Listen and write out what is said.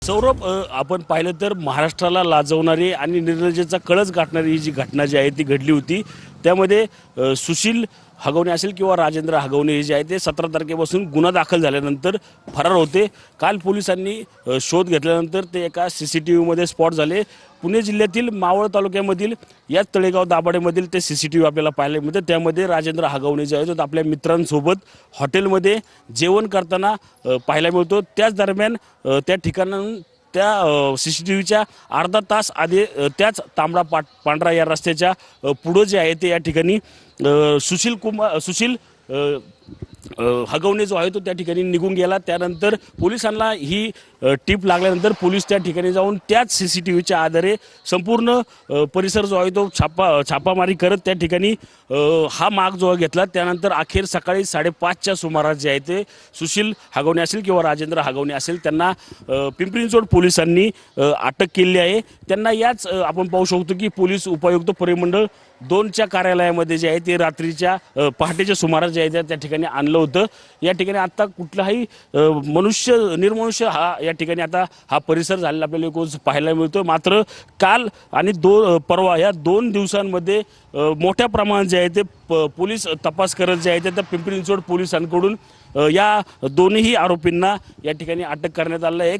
सौरभ, आपण पाहिलं तर महाराष्ट्राला लाजवणारी आणि निर्लज्जतेचा कळस गाठणारी ही जी घटना जी आहे ती घडली होती। त्यामध्ये सुशील हगवणे असेल किंवा राजेंद्र हगवणे हे जे आहे ते 17 तारखेपासून गुन्हा दाखल झाल्यानंतर फरार होते। काल पोलिसांनी शोध घेतल्यानंतर ते एका सीसीटीव्हीमध्ये स्पॉट झाले। पुणे जिल्ह्यातील मावळ तालुक्यामधील या तळेगाव दाभाडेमधील ते सीसीटीव्ही आपल्याला पाहायला मिळते। त्यामध्ये राजेंद्र हगवणे जे आहे तो आपल्या मित्रांसोबत हॉटेलमध्ये जेवण करताना पाहायला मिळतो। त्याच दरम्यान त्या ठिकाणाहून त्या सीसीटीव्हीच्या अर्धा तास आधी त्याच तांबडा पांढरा या रस्त्याच्या पुढे जे आहे ते या ठिकाणी सुशील हगवणे जो आहे तो त्या ठिकाणी निघून गेला। त्यानंतर पोलिसांना ही टीप लागल्यानंतर पोलीस त्या ठिकाणी जाऊन त्याच सीसीटीव्हीच्या आधारे संपूर्ण परिसर जो आहे तो छापामारी करत त्या ठिकाणी हा माग जो घेतला। त्यानंतर अखेर सकाळी 5:30च्या सुमारास जे आहे ते सुशील हगवणे असेल किंवा राजेंद्र हगवणे असेल त्यांना पिंपरी चिंचवड पोलिसांनी अटक केली आहे। त्यांना याच आपण पाहू शकतो की पोलीस उपायुक्त परिमंडळ 2च्या कार्यालयामध्ये जे आहे ते रात्रीच्या पहाटेच्या सुमारास जे आहे त्या ठिकाणी आणलं होतं। या ठिकाणी आता कुठलाही निर्मनुष्य हा या ठिकाणी आता हा परिसर झालेला आपल्याला पाहायला मिळतो। मात्र काल आणि परवा या 2 दिवसांमध्ये मोठ्या प्रमाणात जे आहे ते पोलीस तपास करत जे आहे त्या पिंपरी चिंचवड पोलिसांकडून या दोन्ही आरोपींना या ठिकाणी अटक करण्यात आलं आहे।